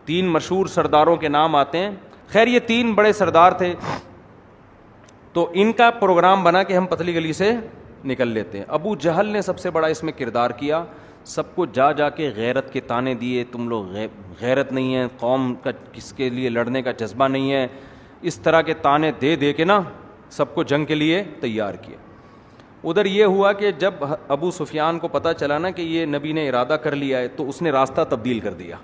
3 مشہور سرداروں کے نام آتے ہیں. خیر یہ 3 بڑے سردار تھے, تو ان کا پروگرام بنا کہ ہم پتلی گلی سے نکل لیتے ہیں. ابو جہل نے سب سے بڑا اس میں کردار کیا, سب کو جا جا کے غیرت کے تانے دیے, تم لوگ غیرت نہیں ہے, قوم کا کس کے لیے لڑنے کا جذبہ نہیں ہے, اس طرح کے تانے دے دے کے نا سب کو جنگ کے لیے تیار کیا. ادھر یہ ہوا کہ جب ابو سفیان کو پتہ چلا نا کہ یہ نبی نے ارادہ کر لیا ہے, تو اس نے راستہ تبدیل کر دیا.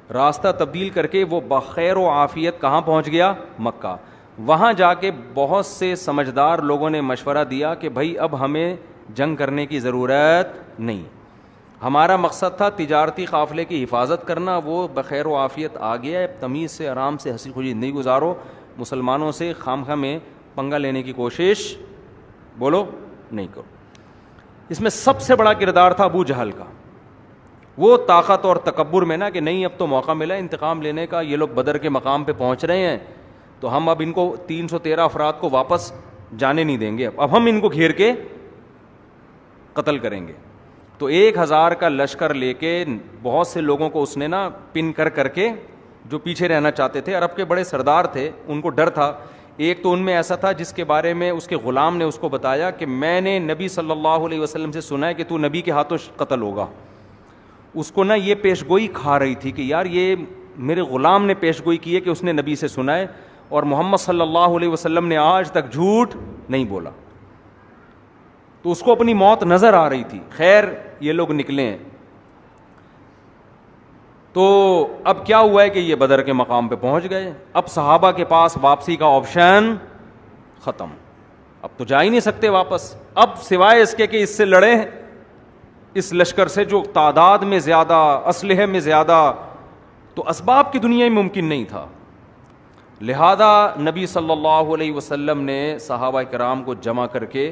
راستہ تبدیل کر کے وہ بخیر و عافیت کہاں پہنچ گیا؟ مکہ. وہاں جا کے بہت سے سمجھدار لوگوں نے مشورہ دیا کہ بھائی اب ہمیں جنگ کرنے کی ضرورت نہیں, ہمارا مقصد تھا تجارتی قافلے کی حفاظت کرنا, وہ بخیر و عافیت آ گیا ہے, تمیز سے آرام سے ہنسی خوشی زندگی گزارو, مسلمانوں سے خامخواہ میں پنگا لینے کی کوشش بولو نہیں کرو. اس میں سب سے بڑا کردار تھا ابو جہل کا, وہ طاقت اور تکبر میں نا کہ نہیں اب تو موقع ملا انتقام لینے کا, یہ لوگ بدر کے مقام پہ پہنچ رہے ہیں, تو ہم اب ان کو 313 افراد کو واپس جانے نہیں دیں گے, اب ہم ان کو گھیر کے قتل کریں گے. تو 1000 کا لشکر لے کے بہت سے لوگوں کو اس نے نا پن کر کے, جو پیچھے رہنا چاہتے تھے, عرب کے بڑے سردار تھے, ان کو ڈر تھا. ایک تو ان میں ایسا تھا جس کے بارے میں اس کے غلام نے اس کو بتایا کہ میں نے نبی صلی اللہ علیہ وسلم سے سنا ہے کہ تو نبی کے ہاتھوں قتل ہوگا. اس کو نا یہ پیش گوئی کھا رہی تھی کہ یار یہ میرے غلام نے پیش گوئی کی ہے کہ اس نے نبی سے سنا ہے, اور محمد صلی اللہ علیہ وسلم نے آج تک جھوٹ نہیں بولا. تو اس کو اپنی موت نظر آ رہی تھی. خیر یہ لوگ نکلے ہیں, تو اب کیا ہوا ہے کہ یہ بدر کے مقام پہ پہنچ گئے. اب صحابہ کے پاس واپسی کا آپشن ختم, اب تو جا ہی نہیں سکتے واپس, اب سوائے اس کے کہ اس سے لڑیں, اس لشکر سے جو تعداد میں زیادہ, اسلحے میں زیادہ, تو اسباب کی دنیا میں ممکن نہیں تھا. لہذا نبی صلی اللہ علیہ وسلم نے صحابہ کرام کو جمع کر کے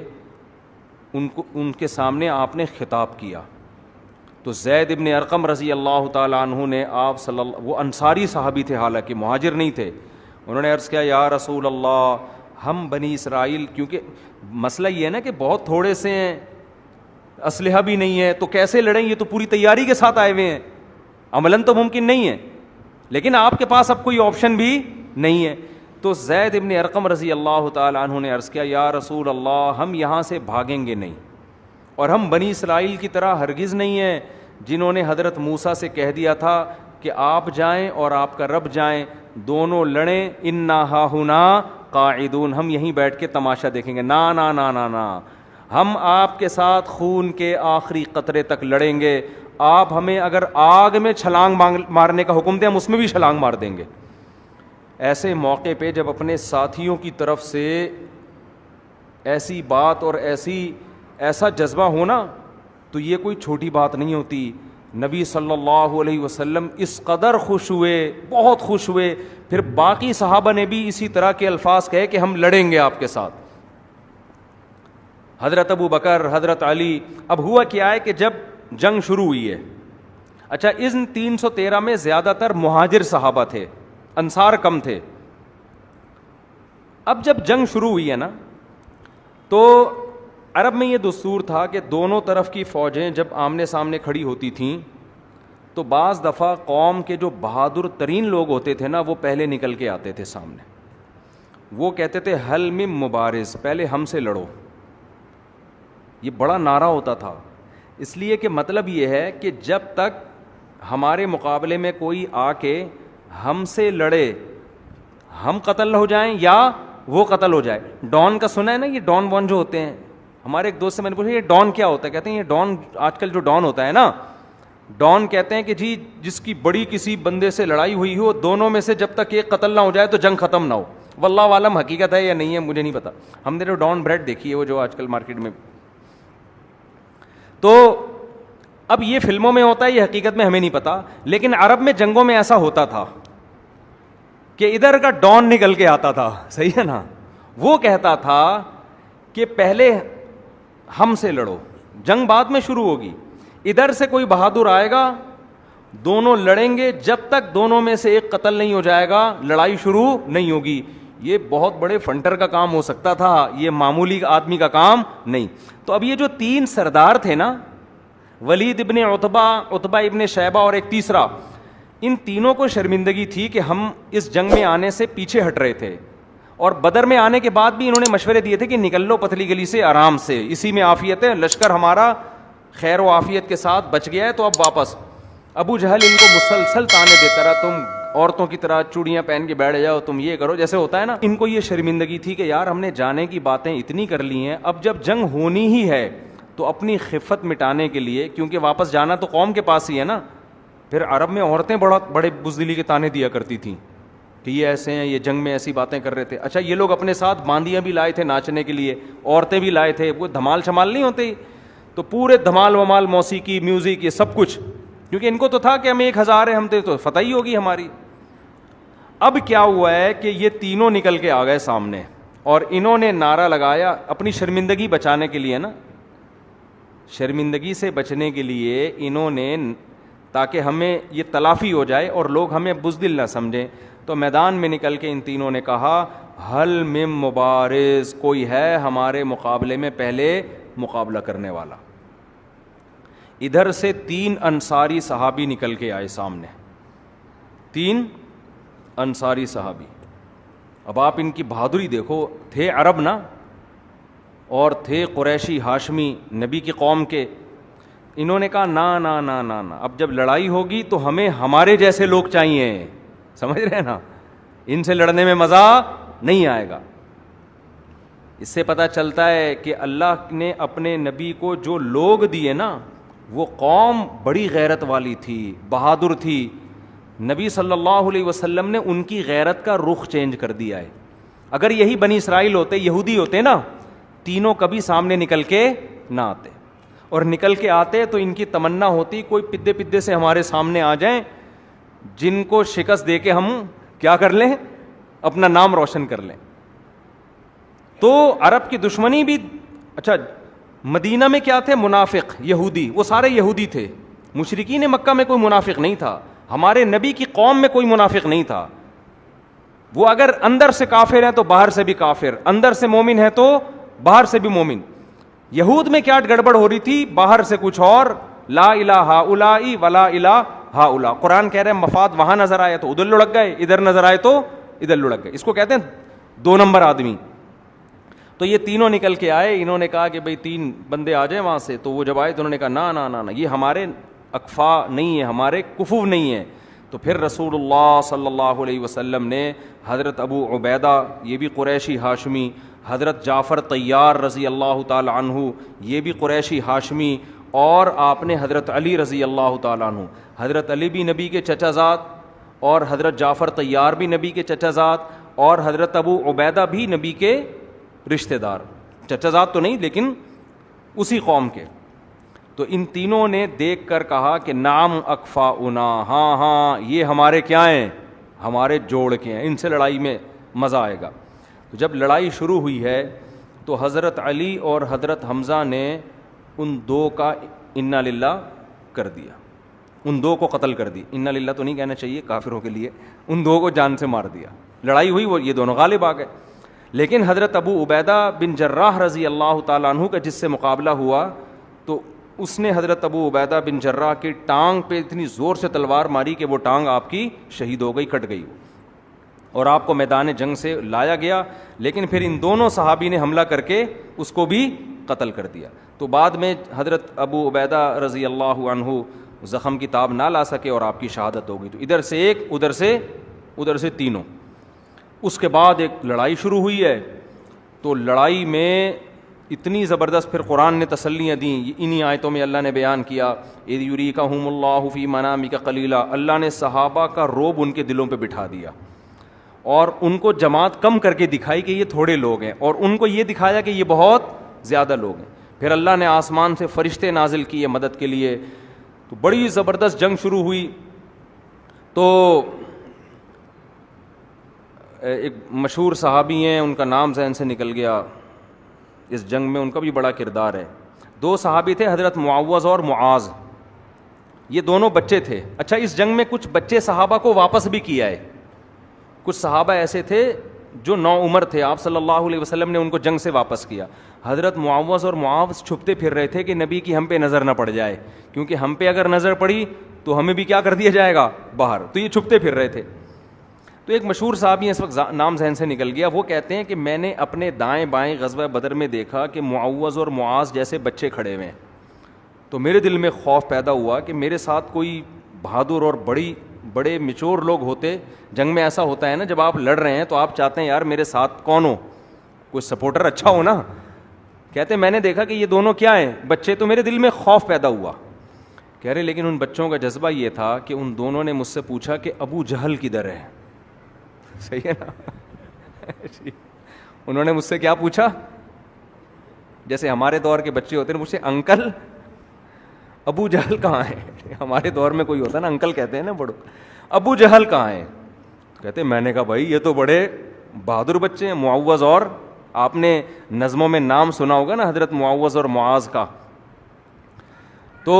ان کے سامنے آپ نے خطاب کیا. تو زید ابن ارقم رضی اللہ تعالیٰ عنہ نے آپ وہ انصاری صحابی تھے, حالانکہ مہاجر نہیں تھے, انہوں نے عرض کیا یا رسول اللہ, ہم بنی اسرائیل, کیونکہ مسئلہ یہ ہے نا کہ بہت تھوڑے سے ہیں, اسلحہ بھی نہیں ہے, تو کیسے لڑیں, یہ تو پوری تیاری کے ساتھ آئے ہوئے ہیں, عملاً تو ممکن نہیں ہے, لیکن آپ کے پاس اب کوئی آپشن بھی نہیں ہے. تو زید ابن ارقم رضی اللہ تعالیٰ عنہ نے عرض کیا یا رسول اللہ, ہم یہاں سے بھاگیں گے نہیں, اور ہم بنی اسرائیل کی طرح ہرگز نہیں ہیں جنہوں نے حضرت موسیٰ سے کہہ دیا تھا کہ آپ جائیں اور آپ کا رب جائیں, دونوں لڑیں, انا ہاہنا قاعدون, ہم یہیں بیٹھ کے تماشا دیکھیں گے. نا نا نا نا نا, ہم آپ کے ساتھ خون کے آخری قطرے تک لڑیں گے, آپ ہمیں اگر آگ میں چھلانگ مارنے کا حکم دیں ہم اس میں بھی چھلانگ مار دیں گے. ایسے موقع پہ جب اپنے ساتھیوں کی طرف سے ایسی بات اور ایسا جذبہ ہونا, تو یہ کوئی چھوٹی بات نہیں ہوتی. نبی صلی اللہ علیہ وسلم اس قدر خوش ہوئے, بہت خوش ہوئے. پھر باقی صحابہ نے بھی اسی طرح کے الفاظ کہے کہ ہم لڑیں گے آپ کے ساتھ. حضرت ابو بکر, حضرت علی. اب ہوا کیا ہے کہ جب جنگ شروع ہوئی ہے, اچھا ان 313 میں زیادہ تر مہاجر صحابہ تھے, انصار کم تھے. اب جب جنگ شروع ہوئی ہے نا, تو عرب میں یہ دستور تھا کہ دونوں طرف کی فوجیں جب آمنے سامنے کھڑی ہوتی تھیں, تو بعض دفعہ قوم کے جو بہادر ترین لوگ ہوتے تھے نا, وہ پہلے نکل کے آتے تھے سامنے. وہ کہتے تھے حل من مبارز, پہلے ہم سے لڑو. یہ بڑا نعرہ ہوتا تھا, اس لیے کہ مطلب یہ ہے کہ جب تک ہمارے مقابلے میں کوئی آ کے ہم سے لڑے, ہم قتل ہو جائیں یا وہ قتل ہو جائے. ڈان کا سنا ہے نا, یہ ڈان وان جو ہوتے ہیں, ہمارے ایک دوست سے میں نے پوچھا یہ ڈان کیا ہوتا ہے, کہتے ہیں یہ ڈان, آج کل جو ڈان ہوتا ہے نا, ڈان کہتے ہیں کہ جی جس کی بڑی کسی بندے سے لڑائی ہوئی ہو, دونوں میں سے جب تک ایک قتل نہ ہو جائے تو جنگ ختم نہ ہو. واللہ عالم حقیقت ہے یا نہیں ہے مجھے نہیں پتا, ہم نے جو ڈان بریڈ دیکھی ہے وہ جو آج کل مارکیٹ میں. تو اب یہ فلموں میں ہوتا ہے, یہ حقیقت میں ہمیں نہیں پتا, لیکن عرب میں جنگوں میں ایسا ہوتا تھا کہ ادھر کا ڈان نکل کے آتا تھا, صحیح ہے نا, وہ کہتا تھا کہ پہلے ہم سے لڑو, جنگ بعد میں شروع ہوگی. ادھر سے کوئی بہادر آئے گا, دونوں لڑیں گے, جب تک دونوں میں سے ایک قتل نہیں ہو جائے گا لڑائی شروع نہیں ہوگی. یہ بہت بڑے فنٹر کا کام ہو سکتا تھا, یہ معمولی آدمی کا کام نہیں. تو اب یہ جو 3 سردار تھے نا, ولید ابن عتبہ, عتبہ ابن شیبہ اور ایک تیسرا, ان تینوں کو شرمندگی تھی کہ ہم اس جنگ میں آنے سے پیچھے ہٹ رہے تھے, اور بدر میں آنے کے بعد بھی انہوں نے مشورے دیے تھے کہ نکل لو پتلی گلی سے آرام سے, اسی میں عافیت ہے, لشکر ہمارا خیر و عافیت کے ساتھ بچ گیا ہے, تو اب واپس. ابو جہل ان کو مسلسل تانے دیتا رہا, تم عورتوں کی طرح چوڑیاں پہن کے بیٹھ جاؤ, تم یہ کرو, جیسے ہوتا ہے نا. ان کو یہ شرمندگی تھی کہ یار ہم نے جانے کی باتیں اتنی کر لی ہیں, اب جب جنگ ہونی ہی ہے تو اپنی خفت مٹانے کے لیے, کیونکہ واپس جانا تو قوم کے پاس ہی ہے نا. پھر عرب میں عورتیں بڑے بزدلی کے تانے دیا کرتی تھیں کہ یہ ایسے ہیں, یہ جنگ میں ایسی باتیں کر رہے تھے. اچھا یہ لوگ اپنے ساتھ باندیاں بھی لائے تھے ناچنے کے لیے, عورتیں بھی لائے تھے, وہ دھمال شمال نہیں ہوتے, تو پورے دھمال ومال, موسیقی, میوزک, یہ سب کچھ, کیونکہ ان کو تو تھا کہ ہم 1000 ہیں, ہم تو فتح ہی ہوگی ہماری. اب کیا ہوا ہے کہ یہ تینوں نکل کے آ گئے سامنے, اور انہوں نے نعرہ لگایا اپنی شرمندگی بچانے کے لیے نا, شرمندگی سے بچنے کے لیے انہوں نے, تاکہ ہمیں یہ تلافی ہو جائے اور لوگ ہمیں بزدل نہ سمجھیں, تو میدان میں نکل کے ان تینوں نے کہا حل من مبارز, کوئی ہے ہمارے مقابلے میں پہلے مقابلہ کرنے والا. ادھر سے 3 انصاری صحابی نکل کے آئے سامنے, 3 انصاری صحابی. اب آپ ان کی بہادری دیکھو, تھے عرب نا, اور تھے قریشی ہاشمی نبی کی قوم کے. انہوں نے کہا نا نا نا نا نا, اب جب لڑائی ہوگی تو ہمیں ہمارے جیسے لوگ چاہیے, سمجھ رہے ہیں نا, ان سے لڑنے میں مزہ نہیں آئے گا. اس سے پتہ چلتا ہے کہ اللہ نے اپنے نبی کو جو لوگ دیے نا, وہ قوم بڑی غیرت والی تھی, بہادر تھی. نبی صلی اللہ علیہ وسلم نے ان کی غیرت کا رخ چینج کر دیا ہے. اگر یہی بنی اسرائیل ہوتے, یہودی ہوتے نا, تینوں کبھی سامنے نکل کے نہ آتے, اور نکل کے آتے تو ان کی تمنا ہوتی کوئی پدے پدے سے ہمارے سامنے آ جائیں, جن کو شکست دے کے ہم کیا کر لیں, اپنا نام روشن کر لیں. تو عرب کی دشمنی بھی, اچھا مدینہ میں کیا تھے, منافق یہودی, وہ سارے یہودی تھے. مشرکین مکہ میں کوئی منافق نہیں تھا, ہمارے نبی کی قوم میں کوئی منافق نہیں تھا. وہ اگر اندر سے کافر ہیں تو باہر سے بھی کافر, اندر سے مومن ہے تو باہر سے بھی مومن. یہود میں کیا گڑبڑ ہو رہی تھی, باہر سے کچھ اور, لا الہ ہؤلاء ولا الہ ہؤلاء. قرآن کہہ رہے ہیں مفاد وہاں نظر آئے تو ادھر لڑک گئے, ادھر نظر آئے تو ادھر لڑک گئے. اس کو کہتے ہیں 2 نمبر آدمی. تو یہ تینوں نکل کے آئے, انہوں نے کہا کہ بھئی 3 بندے آ جائیں وہاں سے. تو وہ جب آئے تو انہوں نے کہا نا نا نا نا, یہ ہمارے اکفا نہیں ہے, ہمارے کفو نہیں ہے. تو پھر رسول اللہ صلی اللہ علیہ وسلم نے حضرت ابو عبیدہ, یہ بھی قریشی ہاشمی, حضرت جعفر طیار رضی اللہ تعالی عنہ, یہ بھی قریشی ہاشمی, اور آپ نے حضرت علی رضی اللہ تعالیٰ عنہ, حضرت علی بھی نبی کے چچا زاد, اور حضرت جعفر طیار بھی نبی کے چچا زاد, اور حضرت ابو عبیدہ بھی نبی کے رشتہ دار, چچا زاد تو نہیں لیکن اسی قوم کے. تو ان تینوں نے دیکھ کر کہا کہ نعم اکفاؤنا, ہاں ہاں یہ ہمارے کیا ہیں, ہمارے جوڑ کے ہیں, ان سے لڑائی میں مزہ آئے گا. تو جب لڑائی شروع ہوئی ہے تو حضرت علی اور حضرت حمزہ نے ان 2 کا انا للہ کر دیا, ان 2 کو قتل کر دی. انا للہ تو نہیں کہنا چاہیے کافروں کے لیے, ان 2 کو جان سے مار دیا. لڑائی ہوئی, وہ یہ دونوں غالب آ گئے. لیکن حضرت ابو عبیدہ بن جراح رضی اللہ تعالیٰ عنہ کا جس سے مقابلہ ہوا, تو اس نے حضرت ابو عبیدہ بن جراح کی ٹانگ پہ اتنی زور سے تلوار ماری کہ وہ ٹانگ آپ کی شہید ہو گئی, کٹ گئی, اور آپ کو میدان جنگ سے لایا گیا. لیکن پھر ان دونوں صحابی نے حملہ کر کے اس کو بھی قتل کر دیا. تو بعد میں حضرت ابو عبیدہ رضی اللہ عنہ زخم کی تاب نہ لا سکے اور آپ کی شہادت ہو گئی. تو ادھر سے ایک, ادھر سے تینوں. اس کے بعد ایک لڑائی شروع ہوئی ہے. تو لڑائی میں اتنی زبردست پھر قرآن نے تسلیاں دیں, انہی آیتوں میں اللہ نے بیان کیا, اذ یریکہم اللہ فی منامک قلیلا, اللہ نے صحابہ کا رعب ان کے دلوں پہ بٹھا دیا, اور ان کو جماعت کم کر کے دکھائی کہ یہ تھوڑے لوگ ہیں, اور ان کو یہ دکھایا کہ یہ بہت زیادہ لوگ ہیں. پھر اللہ نے آسمان سے فرشتے نازل کیے مدد کے لیے. تو بڑی زبردست جنگ شروع ہوئی. تو ایک مشہور صحابی ہیں, ان کا نام ذہن سے نکل گیا, اس جنگ میں ان کا بھی بڑا کردار ہے. 2 صحابی تھے, حضرت معوذ اور معاذ, یہ دونوں بچے تھے. اچھا اس جنگ میں کچھ بچے صحابہ کو واپس بھی کیا ہے. کچھ صحابہ ایسے تھے جو نو عمر تھے، آپ صلی اللہ علیہ وسلم نے ان کو جنگ سے واپس کیا. حضرت معوذ اور معاذ چھپتے پھر رہے تھے کہ نبی کی ہم پہ نظر نہ پڑ جائے، کیونکہ ہم پہ اگر نظر پڑی تو ہمیں بھی کیا کر دیا جائے گا باہر. تو یہ چھپتے پھر رہے تھے. تو ایک مشہور صحابی اس وقت نام ذہن سے نکل گیا، وہ کہتے ہیں کہ میں نے اپنے دائیں بائیں غزوہ بدر میں دیکھا کہ معوذ اور معاذ جیسے بچے کھڑے ہوئے ہیں. تو میرے دل میں خوف پیدا ہوا کہ میرے ساتھ کوئی بہادر اور بڑے میچور لوگ ہوتے. جنگ میں ایسا ہوتا ہے نا، جب آپ لڑ رہے ہیں تو آپ چاہتے ہیں یار میرے ساتھ کون ہو، کوئی سپورٹر اچھا ہو نا. کہتے میں نے دیکھا کہ یہ دونوں کیا ہیں، بچے. تو میرے دل میں خوف پیدا ہوا. کہہ رہے لیکن ان بچوں کا جذبہ یہ تھا کہ ان دونوں نے مجھ سے پوچھا کہ ابو جہل کدھر ہے. صحیح ہے نا. انہوں نے مجھ سے کیا پوچھا؟ جیسے ہمارے دور کے بچے ہوتے ہیں مجھ سے انکل ابو جہل کہاں ہے. ہمارے دور میں کوئی ہوتا ہے نا انکل کہتے ہیں نا بڑوں، ابو جہل کہاں ہے. کہتے میں نے کہا بھائی یہ تو بڑے بہادر بچے ہیں معوذ، اور آپ نے نظموں میں نام سنا ہوگا نا حضرت معوذ اور معاذ کا. تو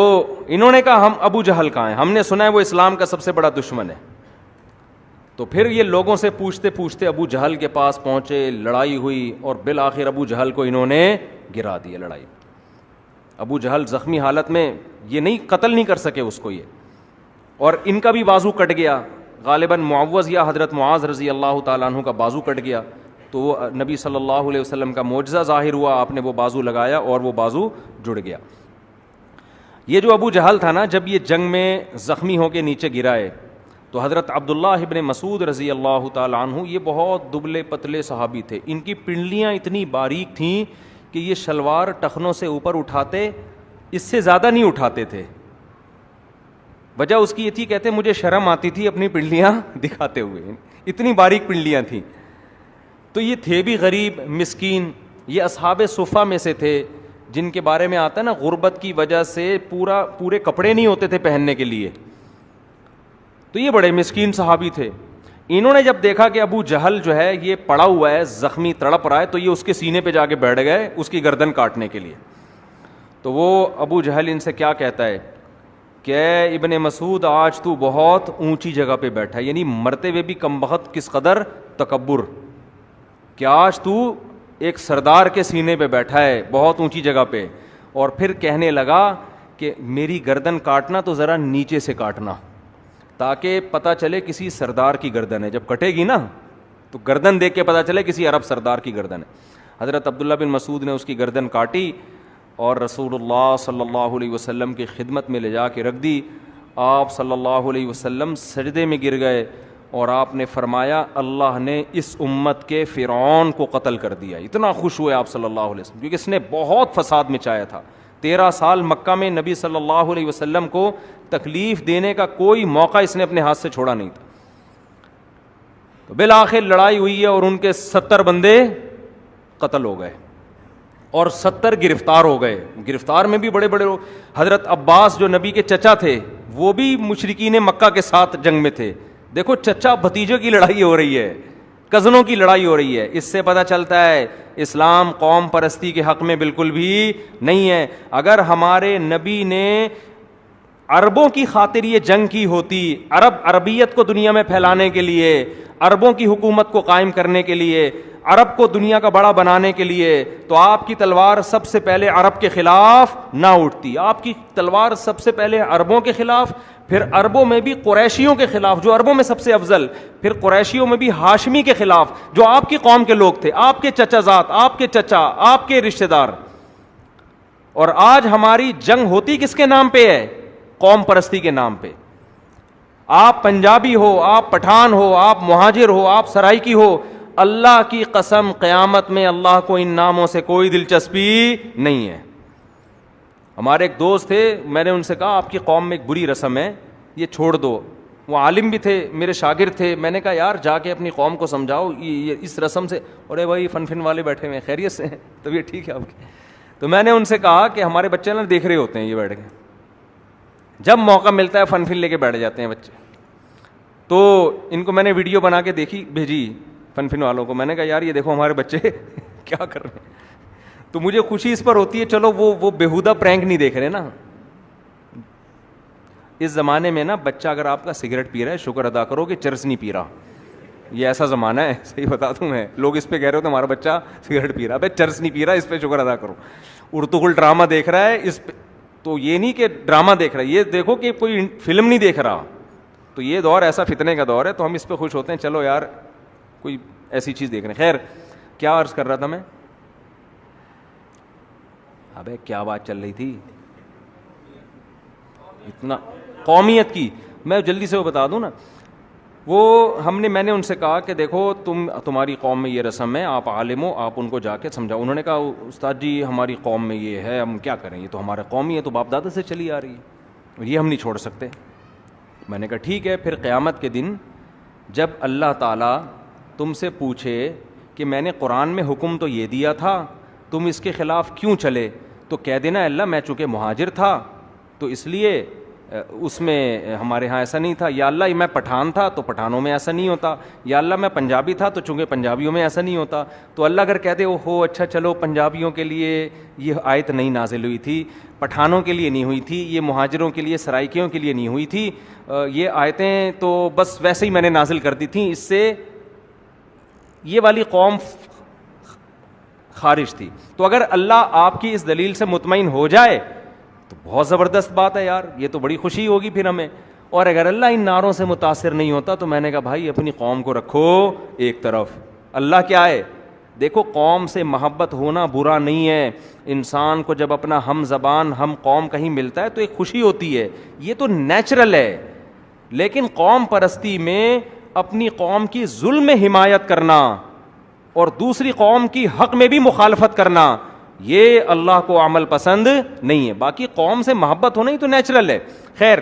انہوں نے کہا ہم ابو جہل کہاں ہیں، ہم نے سنا ہے وہ اسلام کا سب سے بڑا دشمن ہے. تو پھر یہ لوگوں سے پوچھتے پوچھتے ابو جہل کے پاس پہنچے، لڑائی ہوئی اور بالآخر ابو جہل کو انہوں نے گرا دیا. لڑائی ابو جہل زخمی حالت میں، یہ نہیں قتل نہیں کر سکے اس کو یہ، اور ان کا بھی بازو کٹ گیا. غالباً معوذ یا حضرت معاذ رضی اللہ تعالیٰ عنہ کا بازو کٹ گیا. تو وہ نبی صلی اللہ علیہ وسلم کا معجزہ ظاہر ہوا، آپ نے وہ بازو لگایا اور وہ بازو جڑ گیا. یہ جو ابو جہل تھا نا، جب یہ جنگ میں زخمی ہو کے نیچے گرائے تو حضرت عبداللہ ابن مسعود رضی اللہ تعالیٰ عنہ، یہ بہت دبلے پتلے صحابی تھے. ان کی پنڈلیاں اتنی باریک تھیں کہ یہ شلوار ٹخنوں سے اوپر اٹھاتے، اس سے زیادہ نہیں اٹھاتے تھے. وجہ اس کی یہ تھی، کہتے مجھے شرم آتی تھی اپنی پنڈلیاں دکھاتے ہوئے، اتنی باریک پنڈلیاں تھیں. تو یہ تھے بھی غریب مسکین. یہ اصحاب صفہ میں سے تھے جن کے بارے میں آتا ہے نا غربت کی وجہ سے پورے کپڑے نہیں ہوتے تھے پہننے کے لیے. تو یہ بڑے مسکین صحابی تھے. انہوں نے جب دیکھا کہ ابو جہل جو ہے یہ پڑا ہوا ہے، زخمی تڑپ رہا ہے، تو یہ اس کے سینے پہ جا کے بیٹھ گئے اس کی گردن کاٹنے کے لیے. تو وہ ابو جہل ان سے کیا کہتا ہے کہ ابن مسعود آج تو بہت اونچی جگہ پہ بیٹھا ہے، یعنی مرتے ہوئے بھی کم بخت کس قدر تکبر، کہ آج تو ایک سردار کے سینے پہ بیٹھا ہے بہت اونچی جگہ پہ. اور پھر کہنے لگا کہ میری گردن کاٹنا تو ذرا نیچے سے کاٹنا، تاکہ پتہ چلے کسی سردار کی گردن ہے. جب کٹے گی نا تو گردن دیکھ کے پتہ چلے کسی عرب سردار کی گردن ہے. حضرت عبداللہ بن مسعود نے اس کی گردن کاٹی اور رسول اللہ صلی اللہ علیہ وسلم کی خدمت میں لے جا کے رکھ دی. آپ صلی اللہ علیہ وسلم سجدے میں گر گئے اور آپ نے فرمایا اللہ نے اس امت کے فرعون کو قتل کر دیا. اتنا خوش ہوئے آپ صلی اللہ علیہ وسلم، کیونکہ اس نے بہت فساد مچایا تھا. 13 سال مکہ میں نبی صلی اللہ علیہ وسلم کو تکلیف دینے کا کوئی موقع اس نے اپنے ہاتھ سے چھوڑا نہیں تھا. تو بالآخر لڑائی ہوئی ہے اور ان کے 70 بندے قتل ہو گئے اور 70 گرفتار ہو گئے. گرفتار میں بھی بڑے بڑے لوگ. حضرت عباس جو نبی کے چچا تھے وہ بھی مشرکین مکہ کے ساتھ جنگ میں تھے. دیکھو چچا بھتیجے کی لڑائی ہو رہی ہے، کزنوں کی لڑائی ہو رہی ہے. اس سے پتہ چلتا ہے اسلام قوم پرستی کے حق میں بالکل بھی نہیں ہے. اگر ہمارے نبی نے عربوں کی خاطر یہ جنگ کی ہوتی، عربیت کو دنیا میں پھیلانے کے لیے، عربوں کی حکومت کو قائم کرنے کے لیے، عرب کو دنیا کا بڑا بنانے کے لیے، تو آپ کی تلوار سب سے پہلے عرب کے خلاف نہ اٹھتی. آپ کی تلوار سب سے پہلے عربوں کے خلاف، پھر عربوں میں بھی قریشیوں کے خلاف جو عربوں میں سب سے افضل، پھر قریشیوں میں بھی ہاشمی کے خلاف جو آپ کی قوم کے لوگ تھے، آپ کے چچا زاد، آپ کے چچا، آپ کے رشتہ دار. اور آج ہماری جنگ ہوتی کس کے نام پہ ہے؟ قوم پرستی کے نام پہ. آپ پنجابی ہو، آپ پٹھان ہو، آپ مہاجر ہو، آپ سرائکی ہو، اللہ کی قسم قیامت میں اللہ کو ان ناموں سے کوئی دلچسپی نہیں ہے. ہمارے ایک دوست تھے، میں نے ان سے کہا آپ کی قوم میں ایک بری رسم ہے، یہ چھوڑ دو. وہ عالم بھی تھے، میرے شاگرد تھے. میں نے کہا یار جا کے اپنی قوم کو سمجھاؤ یہ اس رسم سے. ارے بھائی فن والے بیٹھے ہوئے ہیں، خیریت سے ہیں؟ طبیعت ٹھیک ہے آپ کی؟ تو میں نے ان سے کہا کہ ہمارے بچے نا دیکھ رہے ہوتے ہیں یہ بیٹھ کے، جب موقع ملتا ہے فن لے کے بیٹھ جاتے ہیں بچے. تو ان کو میں نے ویڈیو بنا کے بھیجی فن والوں کو. میں نے کہا یار یہ دیکھو ہمارے بچے کیا کر رہے ہیں. تو مجھے خوشی اس پر ہوتی ہے، چلو وہ بےہودہ پرینک نہیں دیکھ رہے نا. اس زمانے میں نا بچہ اگر آپ کا سگریٹ پی رہا ہے شکر ادا کرو کہ چرس نہیں پی رہا. یہ ایسا زمانہ ہے, صحیح بتا دوں میں, لوگ اس پہ کہہ رہے ہوتے ہمارا بچہ سگریٹ پی رہا, بھائی چرس نہیں پی رہا, اس پہ شکر ادا کرو. ارطغرل ڈرامہ دیکھ رہا ہے اس پہ, تو یہ نہیں کہ ڈرامہ دیکھ رہا ہے, یہ دیکھو کہ کوئی فلم نہیں دیکھ رہا. تو یہ دور ایسا فتنے کا دور ہے, تو ہم اس پہ خوش ہوتے ہیں, چلو یار کوئی ایسی چیز دیکھ رہے ہیں. خیر, کیا عرض کر رہا تھا میں, ابے کیا بات چل رہی تھی, اتنا قومیت کی, میں جلدی سے وہ بتا دوں نا. وہ میں نے ان سے کہا کہ دیکھو تمہاری قوم میں یہ رسم ہے, آپ عالم ہو, آپ ان کو جا کے سمجھاؤ. انہوں نے کہا استاد جی ہماری قوم میں یہ ہے, ہم کیا کریں, یہ تو ہمارا قومی ہے, تو باپ دادا سے چلی آ رہی ہے, یہ ہم نہیں چھوڑ سکتے. میں نے کہا ٹھیک ہے, پھر قیامت کے دن جب اللہ تعالیٰ تم سے پوچھے کہ میں نے قرآن میں حکم تو یہ دیا تھا, تم اس کے خلاف کیوں چلے, تو کہہ دینا اللہ میں چونکہ مہاجر تھا تو اس لیے اس میں ہمارے ہاں ایسا نہیں تھا, یا اللہ میں پٹھان تھا تو پٹھانوں میں ایسا نہیں ہوتا, یا اللہ میں پنجابی تھا تو چونکہ پنجابیوں میں ایسا نہیں ہوتا. تو اللہ اگر کہتے ہو اچھا چلو پنجابیوں کے لیے یہ آیت نہیں نازل ہوئی تھی, پٹھانوں کے لیے نہیں ہوئی تھی, یہ مہاجروں کے لیے سرائکیوں کے لیے نہیں ہوئی تھی, یہ آیتیں تو بس ویسے ہی میں نے نازل کر دی تھیں, اس سے یہ والی قوم خارج تھی. تو اگر اللہ آپ کی اس دلیل سے مطمئن ہو جائے تو بہت زبردست بات ہے یار, یہ تو بڑی خوشی ہوگی پھر ہمیں. اور اگر اللہ ان نعروں سے متاثر نہیں ہوتا تو میں نے کہا بھائی اپنی قوم کو رکھو ایک طرف. اللہ کیا ہے, دیکھو قوم سے محبت ہونا برا نہیں ہے, انسان کو جب اپنا ہم زبان ہم قوم کہیں ملتا ہے تو ایک خوشی ہوتی ہے, یہ تو نیچرل ہے. لیکن قوم پرستی میں اپنی قوم کی ظلم میں حمایت کرنا اور دوسری قوم کی حق میں بھی مخالفت کرنا, یہ اللہ کو عمل پسند نہیں ہے. باقی قوم سے محبت ہونا ہی تو نیچرل ہے. خیر,